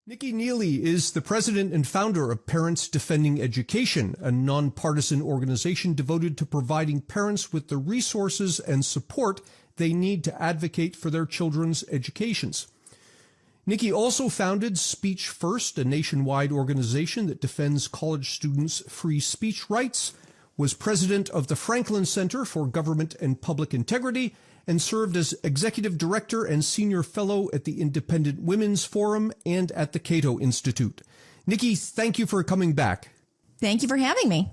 Nicole Neily is the president and founder of Parents Defending Education, a nonpartisan organization devoted to providing parents with the resources and support they need to advocate for their children's educations. Nicole also founded Speech First, a nationwide organization that defends college students' free speech rights, was president of the Franklin Center for Government and Public Integrity, and served as executive director and senior fellow at the Independent Women's Forum and at the Cato Institute. Nicole, thank you for coming back. Thank you for having me.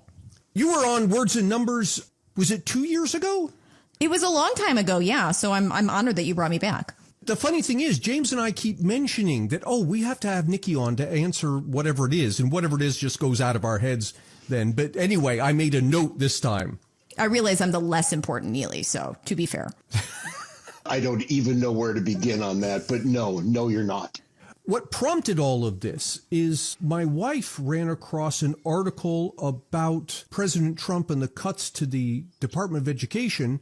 You were on Words and Numbers, was it 2 years ago? It was a long time ago, yeah. So I'm honored that you brought me back. The funny thing is, James and I keep mentioning that, we have to have Nicole on to answer whatever it is, and whatever it is just goes out of our heads then. But anyway, I made a note this time. I realize I'm the less important Neely, so to be fair. I don't even know where to begin on that, but no, you're not. What prompted all of this is my wife ran across an article about President Trump and the cuts to the Department of Education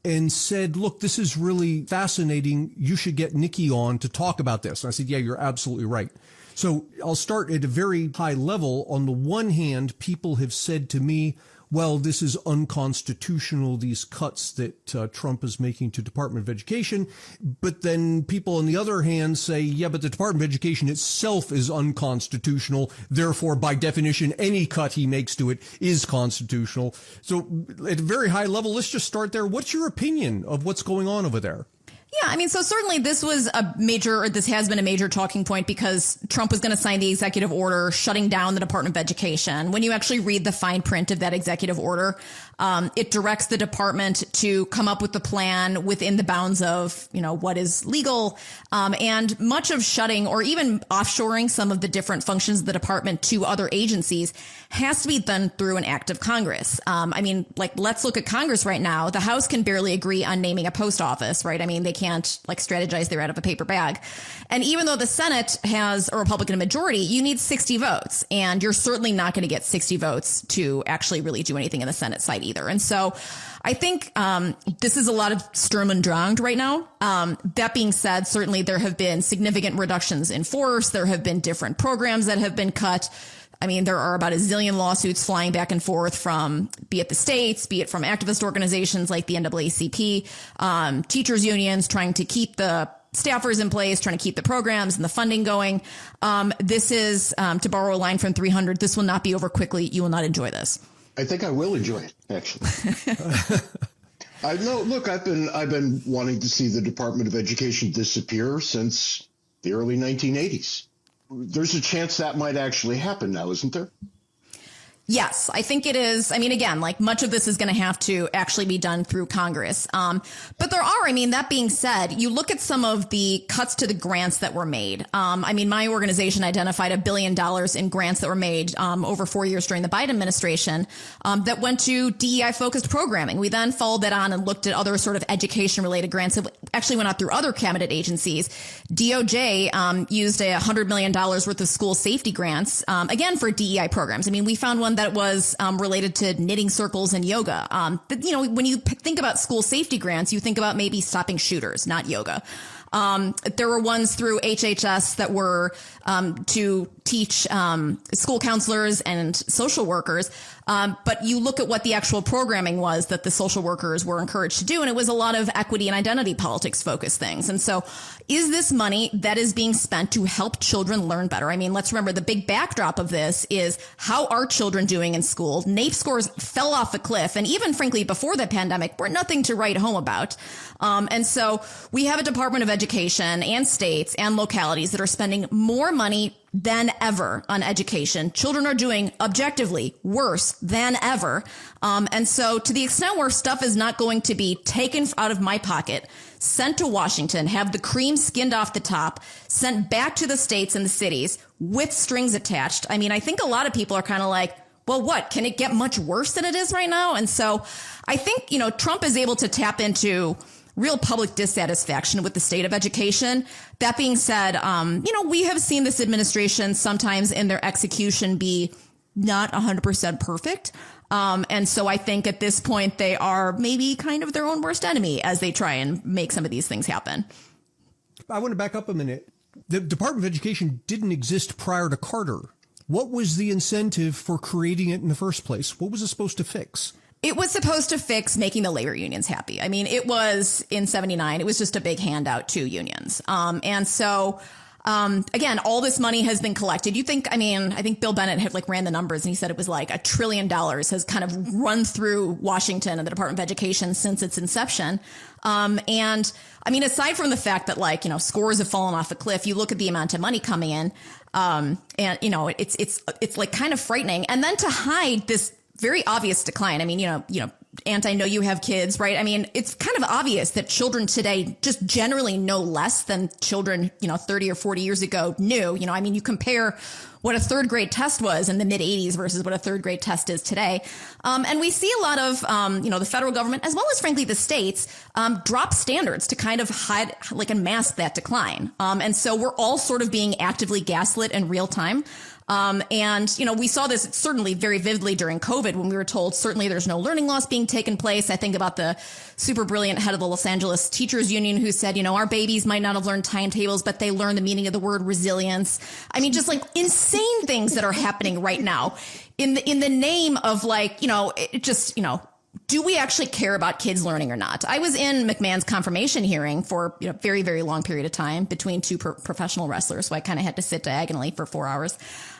and said, look, this is really fascinating. You should get Nicole on to talk about this. And I said, yeah, you're absolutely right. So I'll start at a very high level. On the one hand, people have said to me, well, this is unconstitutional, these cuts that Trump is making to Department of Education. But then people on the other hand say, yeah, but the Department of Education itself is unconstitutional. Therefore, by definition, any cut he makes to it is constitutional. So at a very high level, let's just start there. What's your opinion of what's going on over there? Yeah, I mean, so certainly this has been a major talking point because Trump was going to sign the executive order shutting down the Department of Education. When you actually read the fine print of that executive order, it directs the department to come up with the plan within the bounds of, what is legal. And much of shutting or even offshoring some of the different functions of the department to other agencies has to be done through an act of Congress. Let's look at Congress right now. The House can barely agree on naming a post office, right? I mean, they can't strategize they're out of a paper bag. And even though the Senate has a Republican majority, you need 60 votes. And you're certainly not going to get 60 votes to actually really do anything in the Senate side either. And so I think this is a lot of Sturm und Drang right now. That being said, certainly there have been significant reductions in force. There have been different programs that have been cut. I mean, there are about a zillion lawsuits flying back and forth from, be it the states, be it from activist organizations like the NAACP, teachers unions trying to keep the staffers in place, trying to keep the programs and the funding going. This is, to borrow a line from 300, this will not be over quickly. You will not enjoy this. I think I will enjoy it, actually. I've been wanting to see the Department of Education disappear since the early 1980s. There's a chance that might actually happen now, isn't there? Yes, I think it is. I mean, again, much of this is going to have to actually be done through Congress. But there are, that being said, you look at some of the cuts to the grants that were made. My organization identified $1 billion in grants that were made over 4 years during the Biden administration that went to DEI focused programming. We then followed that on and looked at other sort of education related grants that actually went out through other cabinet agencies. DOJ used $100 million worth of school safety grants, again, for DEI programs. We found one that was related to knitting circles and yoga. When you think about school safety grants, you think about maybe stopping shooters, not yoga. There were ones through HHS that were to teach school counselors and social workers. But you look at what the actual programming was that the social workers were encouraged to do, and it was a lot of equity and identity politics focused things. And so is this money that is being spent to help children learn better? Let's remember the big backdrop of this is how are children doing in school? NAEP scores fell off a cliff. And even frankly, before the pandemic, were nothing to write home about. And so we have a Department of Education and states and localities that are spending more money than ever on education. Children are doing objectively worse than ever. And so to the extent where stuff is not going to be taken out of my pocket, sent to Washington, have the cream skinned off the top, sent back to the states and the cities with strings attached. I think a lot of people are kind of like, well, what? Can it get much worse than it is right now? And so I think, Trump is able to tap into real public dissatisfaction with the state of education. That being said, we have seen this administration sometimes in their execution be not 100% perfect. And so I think at this point, they are maybe kind of their own worst enemy as they try and make some of these things happen. I want to back up a minute. the Department of Education didn't exist prior to Carter. What was the incentive for creating it in the first place? What was it supposed to fix? It was supposed to fix making the labor unions happy. I mean, it was in 79. It was just a big handout to unions. Again, all this money has been collected. I think Bill Bennett had ran the numbers and he said it was like $1 trillion has kind of run through Washington and the Department of Education since its inception. Aside from the fact that scores have fallen off a cliff, you look at the amount of money coming in, it's like kind of frightening. And then to hide this very obvious decline. Aunt, I know you have kids, right? It's kind of obvious that children today just generally know less than children, 30 or 40 years ago knew. You compare what a third grade test was in the mid 80s versus what a third grade test is today. And we see a lot of, the federal government, as well as frankly the states, drop standards to kind of hide, and mask that decline. And so we're all sort of being actively gaslit in real time. We saw this certainly very vividly during COVID when we were told certainly there's no learning loss being taken place. I think about the super brilliant head of the Los Angeles Teachers Union who said, our babies might not have learned timetables, but they learned the meaning of the word resilience. Just insane things that are happening right now in the name of do we actually care about kids learning or not? I was in McMahon's confirmation hearing for a very, very long period of time between two professional wrestlers. So I kind of had to sit diagonally for 4 hours.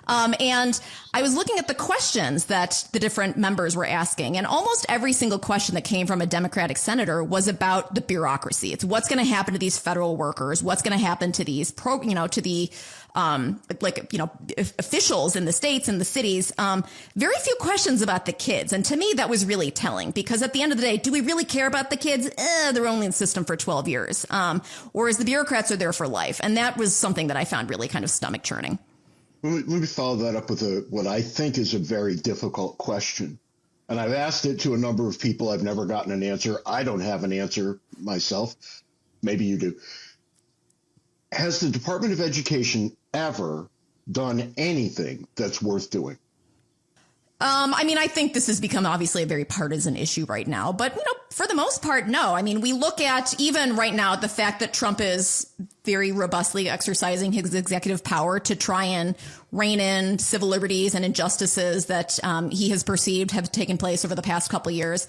And I was looking at the questions that the different members were asking, and almost every single question that came from a Democratic senator was about the bureaucracy. It's what's going to happen to these federal workers, what's going to happen to these officials in the states and the cities. Very few questions about the kids. And to me, that was really telling because at the end of the day, do we really care about the kids? They're only in the system for 12 years. Whereas the bureaucrats are there for life. And that was something that I found really kind of stomach churning. Let me follow that up with what I think is a very difficult question. And I've asked it to a number of people. I've never gotten an answer. I don't have an answer myself. Maybe you do. Has the Department of Education ever done anything that's worth doing? I think this has become obviously a very partisan issue right now, but for the most part, no. We look at even right now the fact that Trump is very robustly exercising his executive power to try and rein in civil liberties and injustices that he has perceived have taken place over the past couple of years.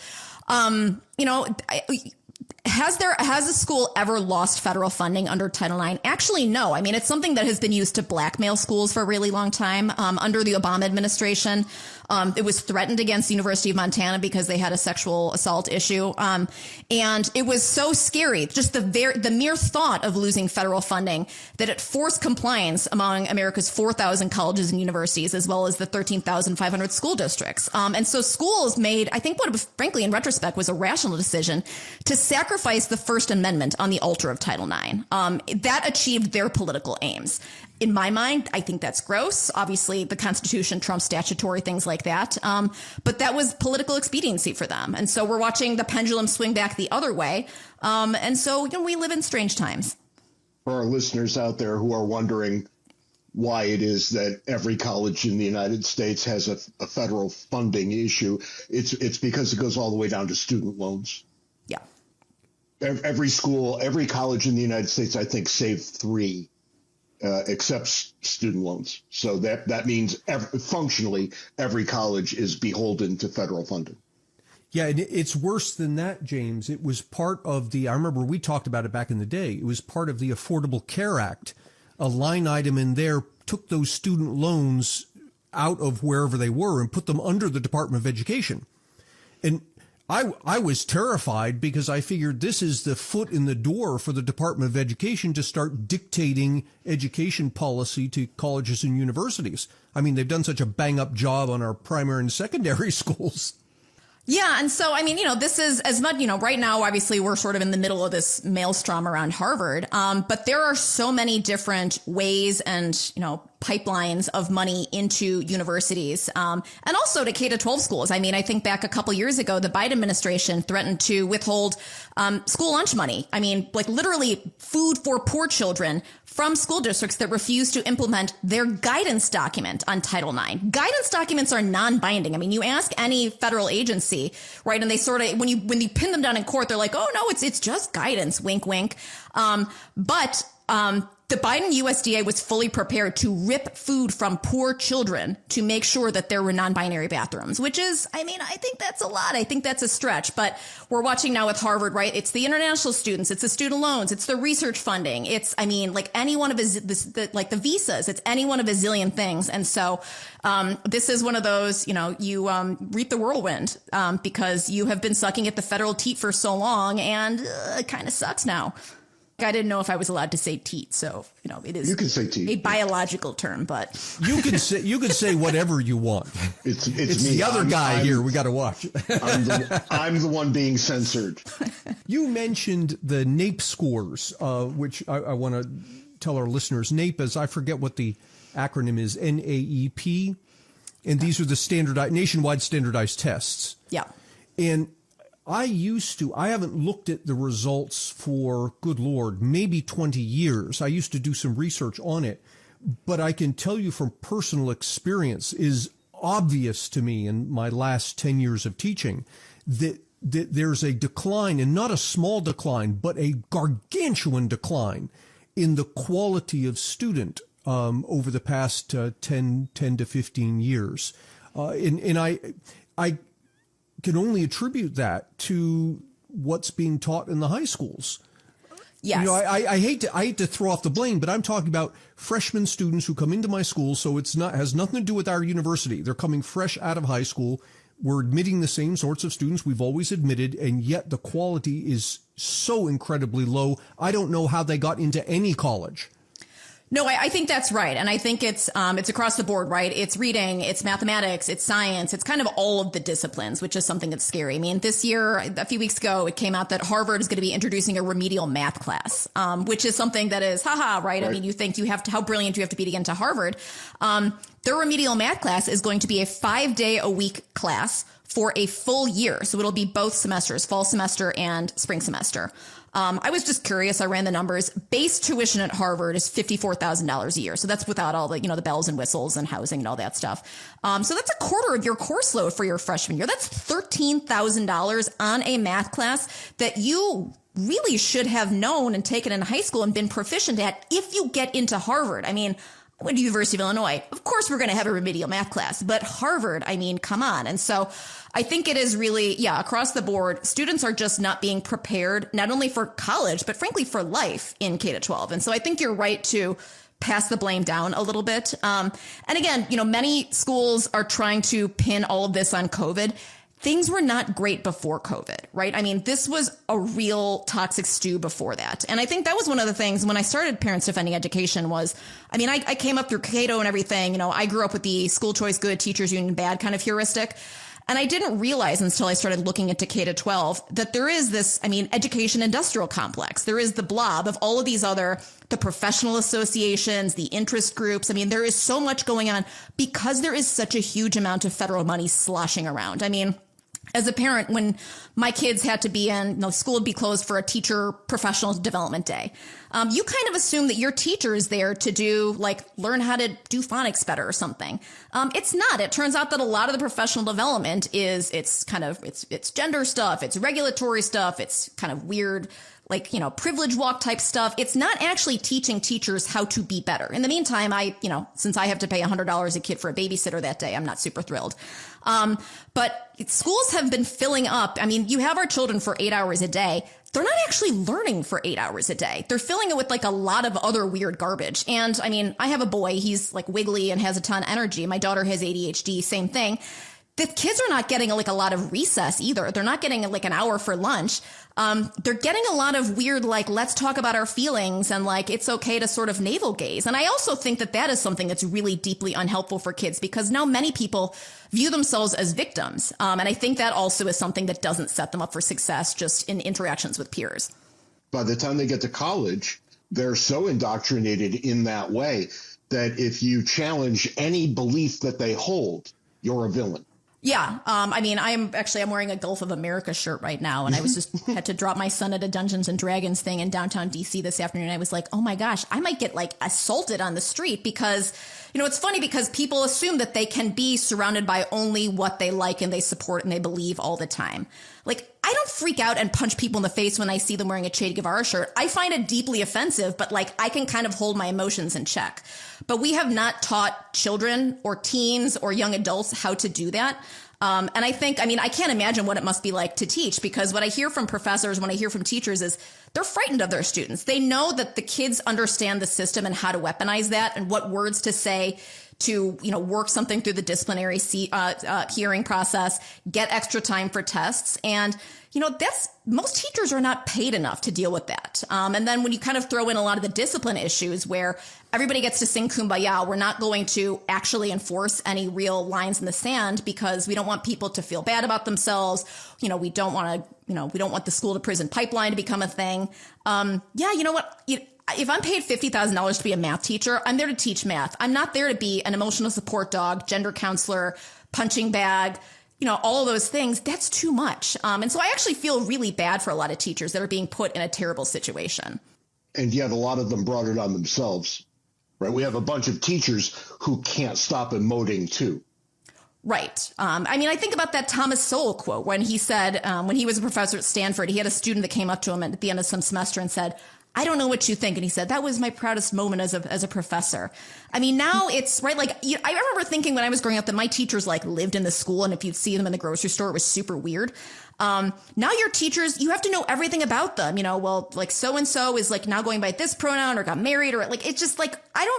Has a school ever lost federal funding under Title IX? Actually, no. It's something that has been used to blackmail schools for a really long time. Under the Obama administration, it was threatened against the University of Montana because they had a sexual assault issue. And it was so scary, just the mere thought of losing federal funding, that it forced compliance among America's 4,000 colleges and universities, as well as the 13,500 school districts. And so schools made, I think what frankly in retrospect was a rational decision to sacrifice the First Amendment on the altar of Title IX. That achieved their political aims. In my mind, I think that's gross. Obviously, the Constitution trumps statutory things like that. But that was political expediency for them. And so we're watching the pendulum swing back the other way. And so we live in strange times. For our listeners out there who are wondering why it is that every college in the United States has a federal funding issue, it's because it goes all the way down to student loans. Yeah. Every school, every college in the United States, I think, save 3 accepts student loans. So that means functionally every college is beholden to federal funding. Yeah, and it's worse than that, James. It was part of I remember we talked about it back in the day. It was part of the Affordable Care Act. A line item in there took those student loans out of wherever they were and put them under the Department of Education. And I was terrified because I figured this is the foot in the door for the Department of Education to start dictating education policy to colleges and universities. They've done such a bang-up job on our primary and secondary schools. Yeah. And so, this is as much, right now, obviously, we're sort of in the middle of this maelstrom around Harvard. But there are so many different ways and, pipelines of money into universities, and also to K-12 schools. I think back a couple years ago, the Biden administration threatened to withhold school lunch money. Literally food for poor children from school districts that refuse to implement their guidance document on Title IX. Guidance documents are non-binding. You ask any federal agency, right, and they sort of, when you pin them down in court, they're like, oh no, it's just guidance, wink, wink. the Biden USDA was fully prepared to rip food from poor children to make sure that there were non-binary bathrooms, which is, I mean, I think that's a lot. I think that's a stretch. But we're watching now with Harvard, right? It's the international students. It's the student loans. It's the research funding. It's, I mean, like any one of like the visas. It's any one of a zillion things. And so this is one of those, you know, you reap the whirlwind because you have been sucking at the federal teat for so long, and it kind of sucks now. I didn't know if I was allowed to say teat, so you know it is. You can say teat. A biological term, but you can say whatever you want. It's me. The other guy here. We got to watch. I'm the one being censored. You mentioned the NAEP scores, which I want to tell our listeners. NAEP is, I forget what the acronym is, NAEP, and these are the nationwide standardized tests. Yeah, and I haven't looked at the results for, good Lord, maybe 20 years. I used to do some research on it, but I can tell you from personal experience is obvious to me in my last 10 years of teaching that there's a decline, and not a small decline, but a gargantuan decline in the quality of student over the past 10 to 15 years. And I can only attribute that to what's being taught in the high schools. yes. You know, I hate to throw off the blame, but I'm talking about freshman students who come into my school. So has nothing to do with our university. They're coming fresh out of high school. We're admitting the same sorts of students we've always admitted, and yet the quality is so incredibly low. I don't know how they got into any college. No, I think that's right. And I think it's across the board, right? It's reading, it's mathematics, it's science, it's kind of all of the disciplines, which is something that's scary. I mean, this year, a few weeks ago, it came out that Harvard is going to be introducing a remedial math class, which is something that is, right? I mean, you think how brilliant do you have to be to get into Harvard? Their remedial math class is going to be a 5-day-a-week class for a full year. So it'll be both semesters, fall semester and spring semester. I was just curious. I ran the numbers. Base tuition at Harvard is $54,000 a year. So that's without all the, the bells and whistles and housing and all that stuff. So that's a quarter of your course load for your freshman year. That's $13,000 on a math class that you really should have known and taken in high school and been proficient at if you get into Harvard. I mean, I went to University of Illinois. Of course, we're going to have a remedial math class, but Harvard, I mean, come on. And so I think it is really, across the board, students are just not being prepared, not only for college, but frankly for life in K-12. And so I think you're right to pass the blame down a little bit. And again, many schools are trying to pin all of this on COVID. Things were not great before COVID, right? I mean, this was a real toxic stew before that. And I think that was one of the things when I started Parents Defending Education was, I mean, I came up through Cato and everything. I grew up with the school choice good, teachers union bad kind of heuristic. And I didn't realize until I started looking into K-12 that there is this, education industrial complex. There is the blob of all of these the professional associations, the interest groups. I mean, there is so much going on because there is such a huge amount of federal money sloshing around. I mean, as a parent, when my kids had to be school would be closed for a teacher professional development day. You kind of assume that your teacher is there to learn how to do phonics better or something. It's not. It turns out that a lot of the professional development it's gender stuff. It's regulatory stuff. It's kind of weird, privilege walk type stuff. It's not actually teaching teachers how to be better. In the meantime, since I have to pay $100 a kid for a babysitter that day, I'm not super thrilled. But schools have been filling up. I mean, you have our children for 8 hours a day. They're not actually learning for 8 hours a day. They're filling it with a lot of other weird garbage. And I mean, I have a boy, he's wiggly and has a ton of energy. My daughter has ADHD, same thing. The kids are not getting a lot of recess either. They're not getting an hour for lunch. They're getting a lot of weird, let's talk about our feelings and it's okay to sort of navel gaze. And I also think that is something that's really deeply unhelpful for kids because now many people view themselves as victims. And I think that also is something that doesn't set them up for success just in interactions with peers. By the time they get to college, they're so indoctrinated in that way that if you challenge any belief that they hold, you're a villain. Yeah. I'm wearing a Gulf of America shirt right now. And I was just had to drop my son at a Dungeons and Dragons thing in downtown DC this afternoon. I was like, oh my gosh, I might get assaulted on the street because, it's funny because people assume that they can be surrounded by only what they like and they support and they believe all the time. I I don't freak out and punch people in the face when I see them wearing a Che Guevara shirt. I find it deeply offensive, but like I can kind of hold my emotions in check. But we have not taught children or teens or young adults how to do that. And I think, I mean, I can't imagine what it must be like to teach, because what I hear from professors, when I hear from teachers, is they're frightened of their students. They know that the kids understand the system and how to weaponize that and what words to say to, you know, work something through the disciplinary hearing process, get extra time for tests. And, you know, most teachers are not paid enough to deal with that. And then when you kind of throw in a lot of the discipline issues where everybody gets to sing Kumbaya, we're not going to actually enforce any real lines in the sand because we don't want people to feel bad about themselves. You know, we don't want the school to prison pipeline to become a thing. Yeah, you know what? If I'm paid $50,000 to be a math teacher, I'm there to teach math. I'm not there to be an emotional support dog, gender counselor, punching bag, you know, all of those things. That's too much. And so I actually feel really bad for a lot of teachers that are being put in a terrible situation. And yet a lot of them brought it on themselves, right? We have a bunch of teachers who can't stop emoting too. Right. I mean, I think about that Thomas Sowell quote when he said, when he was a professor at Stanford, he had a student that came up to him at the end of some semester and said, "I don't know what you think." And he said, "That was my proudest moment as a professor." I mean, now it's right. Like, I remember thinking when I was growing up that my teachers like lived in the school. And if you'd see them in the grocery store, it was super weird. Now your teachers, you have to know everything about them. You know, well, like so-and-so is like now going by this pronoun or got married or like, it's just like,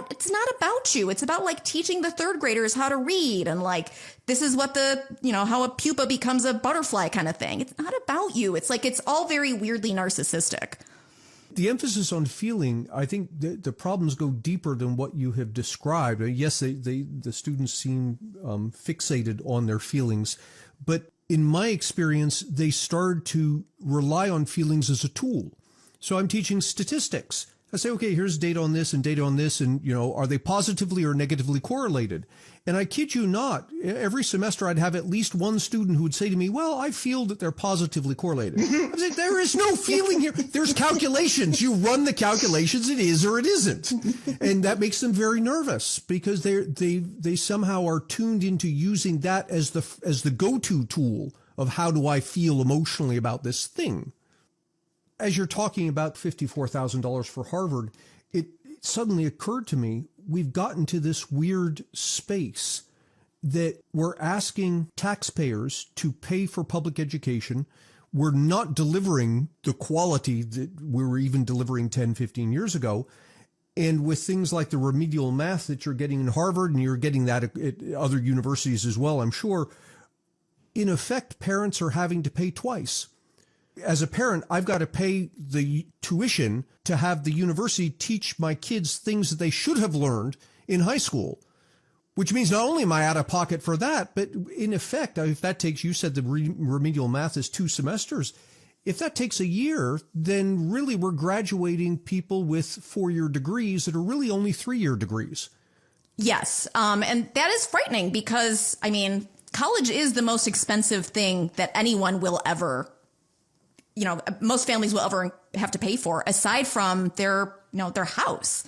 it's not about you. It's about like teaching the third graders how to read. And like, this is what how a pupa becomes a butterfly kind of thing. It's not about you. It's like, it's all very weirdly narcissistic. The emphasis on feeling, I think the problems go deeper than what you have described. Yes, the students seem fixated on their feelings, but in my experience, they started to rely on feelings as a tool. So I'm teaching statistics. I say, okay, here's data on this and data on this, and, you know, are they positively or negatively correlated? And I kid you not, every semester I'd have at least one student who would say to me, well, I feel that they're positively correlated. I say, there is no feeling here. There's calculations. You run the calculations, it is or it isn't. And that makes them very nervous because they somehow are tuned into using that as the go-to tool of how do I feel emotionally about this thing. As you're talking about $54,000 for Harvard, it suddenly occurred to me, we've gotten to this weird space that we're asking taxpayers to pay for public education. We're not delivering the quality that we were even delivering 10, 15 years ago. And with things like the remedial math that you're getting in Harvard, and you're getting that at other universities as well, I'm sure, in effect, parents are having to pay twice. As a parent, I've got to pay the tuition to have the university teach my kids things that they should have learned in high school, which means not only am I out of pocket for that, but in effect, if that takes, you said the remedial math is 2 semesters. If that takes a year, then really we're graduating people with 4-year degrees that are really only 3-year degrees. Yes. And that is frightening because, I mean, college is the most expensive thing that anyone will ever, most families will ever have to pay for, aside from their house.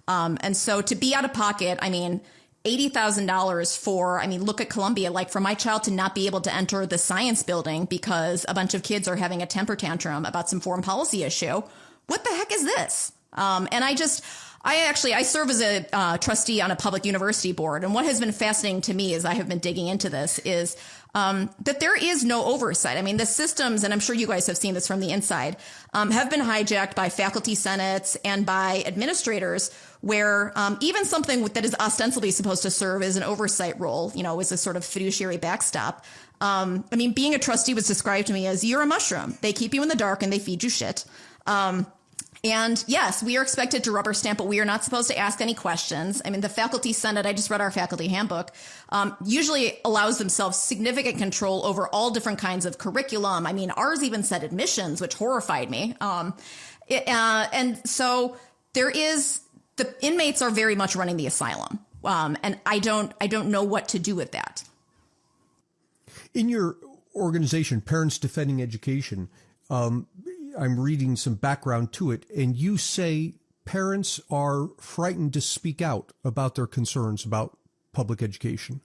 And so to be out of pocket, I mean, $80,000 for, look at Columbia, like for my child to not be able to enter the science building because a bunch of kids are having a temper tantrum about some foreign policy issue. What the heck is this? And I serve as a trustee on a public university board. And what has been fascinating to me as I have been digging into this is that there is no oversight. I mean, the systems, and I'm sure you guys have seen this from the inside, have been hijacked by faculty senates and by administrators where even something that is ostensibly supposed to serve as an oversight role, is a sort of fiduciary backstop. Being a trustee was described to me as you're a mushroom. They keep you in the dark and they feed you shit. And yes, we are expected to rubber stamp, but we are not supposed to ask any questions. I mean, the faculty senate, I just read our faculty handbook, usually allows themselves significant control over all different kinds of curriculum. I mean, ours even said admissions, which horrified me. And so the inmates are very much running the asylum. And I don't know what to do with that. In your organization, Parents Defending Education, I'm reading some background to it, and you say parents are frightened to speak out about their concerns about public education.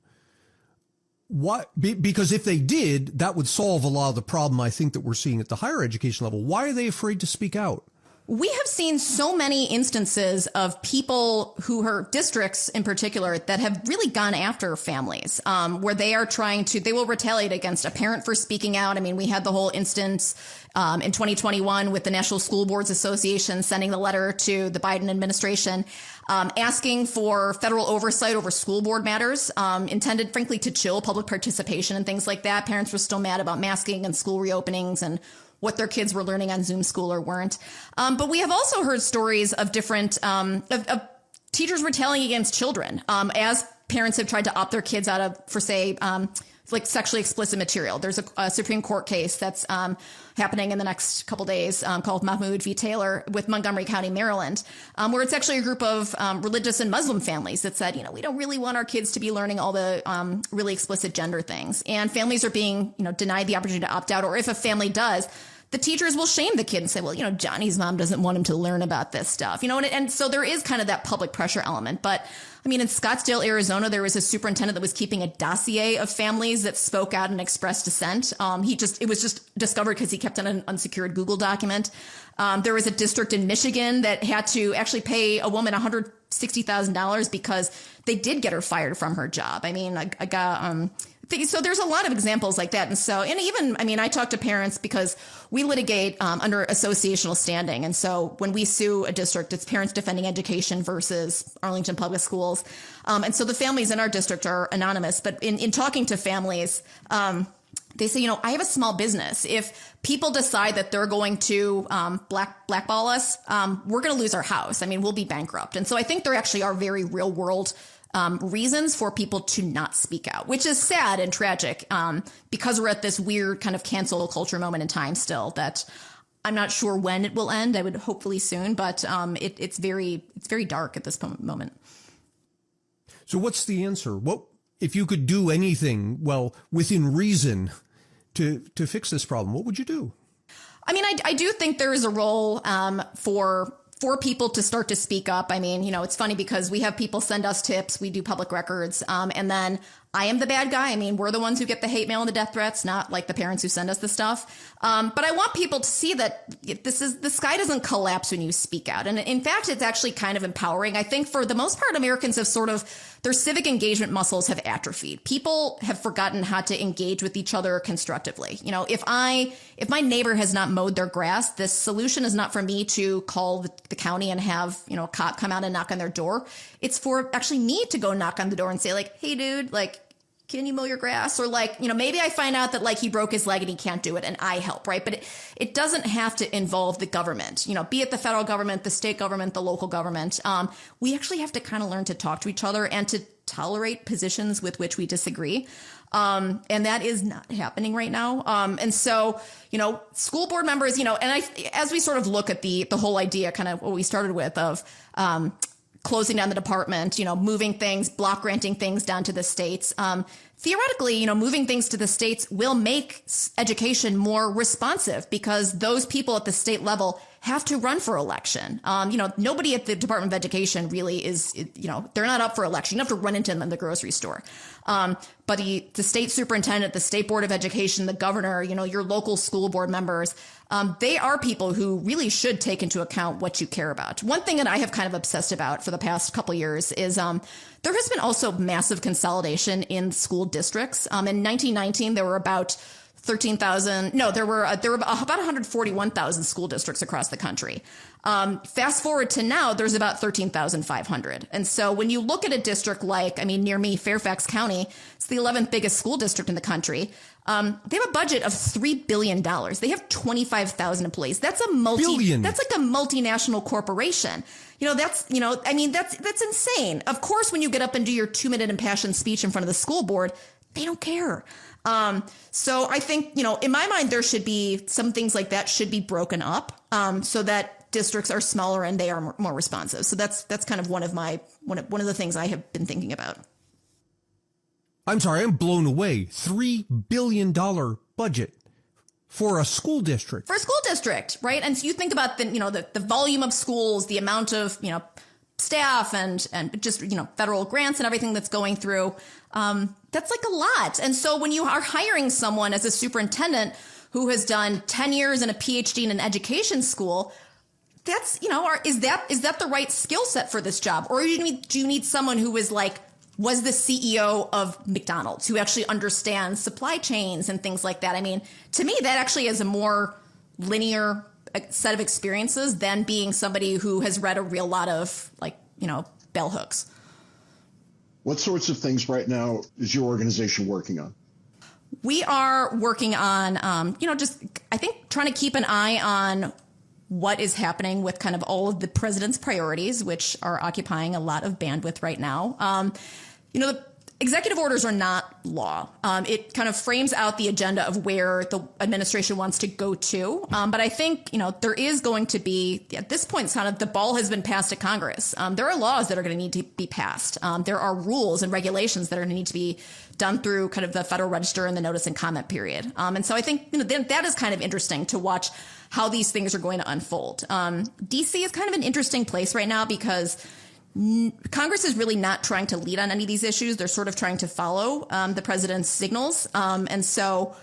Why? Because if they did, that would solve a lot of the problem I think that we're seeing at the higher education level. Why are they afraid to speak out? We have seen so many instances of people who are districts in particular that have really gone after families, where they will retaliate against a parent for speaking out. I mean, we had the whole instance in 2021 with the National School Boards Association sending the letter to the Biden administration, asking for federal oversight over school board matters, intended, frankly, to chill public participation and things like that. Parents were still mad about masking and school reopenings and what their kids were learning on Zoom school or weren't. But we have also heard stories of different of teachers retaliating against children as parents have tried to opt their kids out of, for say, like sexually explicit material. There's a Supreme Court case that's happening in the next couple days called Mahmoud v. Taylor with Montgomery County, Maryland, where it's actually a group of religious and Muslim families that said, we don't really want our kids to be learning all the really explicit gender things. And families are being, denied the opportunity to opt out. Or if a family does, the teachers will shame the kid and say, well, Johnny's mom doesn't want him to learn about this stuff, and so there is kind of that public pressure element. But I mean, in Scottsdale, Arizona, there was a superintendent that was keeping a dossier of families that spoke out and expressed dissent. It was just discovered because he kept an unsecured Google document. There was a district in Michigan that had to actually pay a woman $160,000 because they did get her fired from her job. I mean, so there's a lot of examples like that. And even, I talk to parents because we litigate under associational standing. And so when we sue a district, it's Parents Defending Education versus Arlington Public Schools. And so the families in our district are anonymous. But in talking to families, they say, I have a small business. If people decide that they're going to blackball us, we're going to lose our house. We'll be bankrupt. And so I think there actually are very real world reasons for people to not speak out, which is sad and tragic because we're at this weird kind of cancel culture moment in time still that I'm not sure when it will end. I would hopefully soon, but it's very dark at this moment. So what's the answer? What if you could do anything, within reason to fix this problem? What would you do? I do think there is a role for people to start to speak up. It's funny because we have people send us tips. We do public records. And then I am the bad guy. We're the ones who get the hate mail and the death threats, not like the parents who send us the stuff. But I want people to see that the sky doesn't collapse when you speak out. And in fact, it's actually kind of empowering. I think for the most part, Americans have their civic engagement muscles have atrophied. People have forgotten how to engage with each other constructively. If my neighbor has not mowed their grass, the solution is not for me to call the county and have, a cop come out and knock on their door. It's for actually me to go knock on the door and say hey dude, can you mow your grass? Or maybe I find out that he broke his leg and he can't do it and I help, right? But it doesn't have to involve the government, be it the federal government, the state government, the local government. We actually have to kind of learn to talk to each other and to tolerate positions with which we disagree. And that is not happening right now. And so, school board members, as we sort of look at the whole idea, kind of what we started with of, closing down the department, moving things, block granting things down to the states. Theoretically, moving things to the states will make education more responsive because those people at the state level have to run for election. Nobody at the Department of Education really is, they're not up for election. You have to run into them in the grocery store. But the state superintendent, the state board of education, the governor, your local school board members, they are people who really should take into account what you care about. One thing that I have kind of obsessed about for the past couple years is there has been also massive consolidation in school districts. In 1919, there were about 13,000. No, there were about 141,000 school districts across the country. Fast forward to now, there's about 13,500. And so when you look at a district near me, Fairfax County, it's the 11th biggest school district in the country. They have a budget of $3 billion. They have 25,000 employees. That's a multinational corporation. That's insane. Of course, when you get up and do your 2-minute impassioned speech in front of the school board, they don't care. So I think, in my mind, there should be some things like that should be broken up, so that districts are smaller and they are more responsive. So that's kind of one of the things I have been thinking about. I'm sorry, I'm blown away. $3 billion budget for a school district. For a school district, right? And so you think about the volume of schools, the amount of, staff and just, federal grants and everything that's going through. That's like a lot. And so when you are hiring someone as a superintendent who has done 10 years and a PhD in an education school, that's, is that the right skill set for this job? Or do you need someone who was the CEO of McDonald's, who actually understands supply chains and things like that? I mean, to me, that actually is a more linear set of experiences than being somebody who has read a real lot of bell hooks. What sorts of things right now is your organization working on? We are working on, I think trying to keep an eye on what is happening with kind of all of the president's priorities, which are occupying a lot of bandwidth right now. The executive orders are not law. It kind of frames out the agenda of where the administration wants to go to. But I think, there is going to be, at this point, it's kind of the ball has been passed to Congress. There are laws that are going to need to be passed. There are rules and regulations that are going to need to be done through kind of the Federal Register and the notice and comment period. And so I think, that is kind of interesting to watch how these things are going to unfold. DC is kind of an interesting place right now because Congress is really not trying to lead on any of these issues. They're sort of trying to follow the president's signals. And so,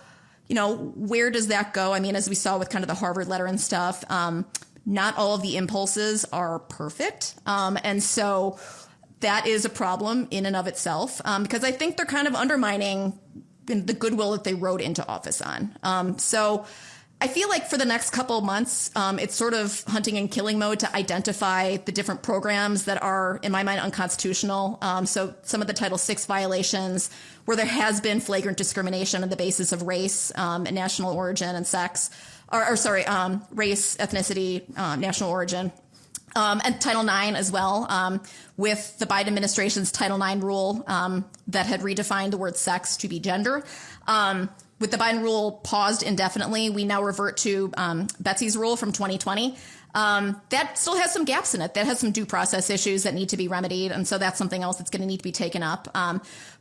where does that go? I mean, as we saw with kind of the Harvard letter and stuff, not all of the impulses are perfect. And so that is a problem in and of itself, because I think they're kind of undermining the goodwill that they rode into office on. So I feel like for the next couple of months, it's sort of hunting and killing mode to identify the different programs that are, in my mind, unconstitutional. So some of the Title VI violations where there has been flagrant discrimination on the basis of race, and national origin and sex, race, ethnicity, national origin. And Title IX as well, with the Biden administration's Title IX rule that had redefined the word sex to be gender. With the Biden rule paused indefinitely, we now revert to Betsy's rule from 2020. That still has some gaps in it. That has some due process issues that need to be remedied. And so that's something else that's going to need to be taken up.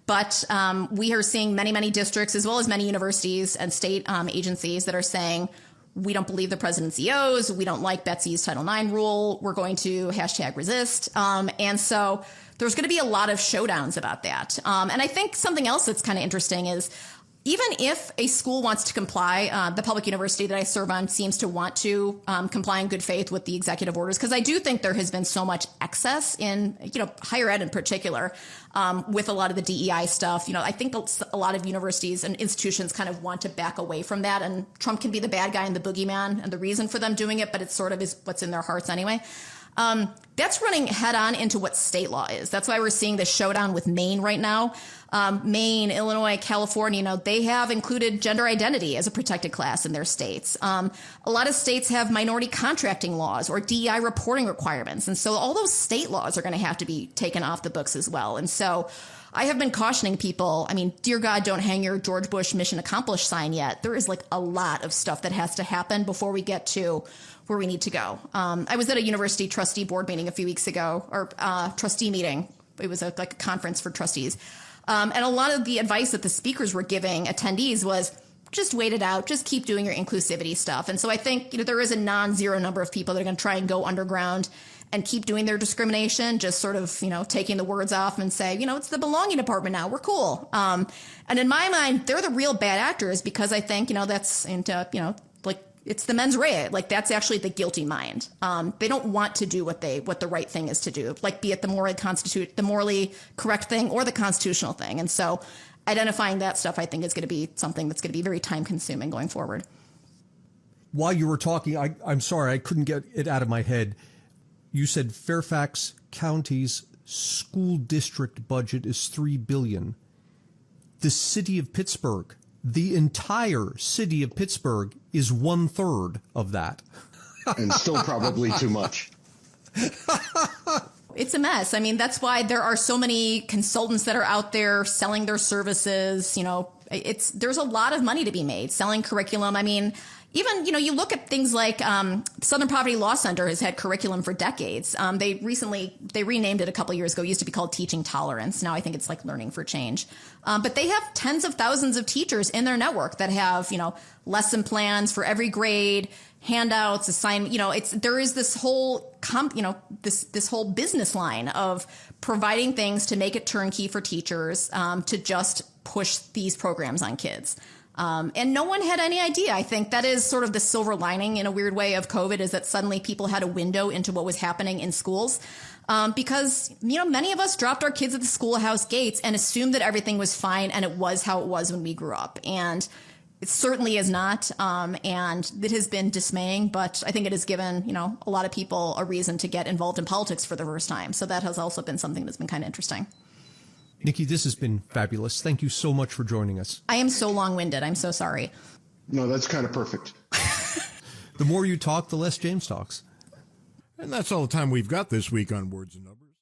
But we are seeing many, many districts, as well as many universities and state agencies that are saying, we don't believe the president's EOs. We don't like Betsy's Title IX rule. We're going to #resist. And so there's going to be a lot of showdowns about that. And I think something else that's kind of interesting is, even if a school wants to comply, the public university that I serve on seems to want to comply in good faith with the executive orders, because I do think there has been so much excess in, higher ed in particular, with a lot of the DEI stuff. I think a lot of universities and institutions kind of want to back away from that, and Trump can be the bad guy and the boogeyman and the reason for them doing it, but it sort of is what's in their hearts anyway. That's running head on into what state law is. That's why we're seeing this showdown with Maine right now. Maine, Illinois, California, they have included gender identity as a protected class in their states. A lot of states have minority contracting laws or DEI reporting requirements. And so all those state laws are going to have to be taken off the books as well. And so I have been cautioning people, dear God, don't hang your George Bush mission accomplished sign yet. There is a lot of stuff that has to happen before we get to where we need to go. I was at a university trustee board meeting a few weeks ago, or trustee meeting. It was a conference for trustees. And a lot of the advice that the speakers were giving attendees was, just wait it out, just keep doing your inclusivity stuff. And so I think there is a non-zero number of people that are going to try and go underground and keep doing their discrimination, just sort of, taking the words off and say, it's the belonging department now, we're cool. And in my mind, they're the real bad actors, because I think, that's into, it's the mens rea. That's actually the guilty mind. They don't want to do what the right thing is to do, be it the morally correct thing or the constitutional thing. And so identifying that stuff, I think, is going to be something that's going to be very time consuming going forward. While you were talking, I'm sorry, I couldn't get it out of my head. You said Fairfax County's school district budget is $3 billion. The city of Pittsburgh, the entire city of Pittsburgh, is 1/3 of that. And still probably too much. It's a mess. That's why there are so many consultants that are out there selling their services. There's a lot of money to be made selling curriculum. even, you look at things like Southern Poverty Law Center has had curriculum for decades. They renamed it a couple years ago. It used to be called Teaching Tolerance. Now I think it's like Learning for Change. But they have tens of thousands of teachers in their network that have, lesson plans for every grade, handouts, assignment. There is this whole, this whole business line of providing things to make it turnkey for teachers to just push these programs on kids. And no one had any idea. I think that is sort of the silver lining in a weird way of COVID, is that suddenly people had a window into what was happening in schools. Because, many of us dropped our kids at the schoolhouse gates and assumed that everything was fine and it was how it was when we grew up. And it certainly is not. And it has been dismaying, but I think it has given, a lot of people a reason to get involved in politics for the first time. So that has also been something that's been kind of interesting. Nikki, this has been fabulous. Thank you so much for joining us. I am so long-winded. I'm so sorry. No, that's kind of perfect. The more you talk, the less James talks. And that's all the time we've got this week on Words and Numbers.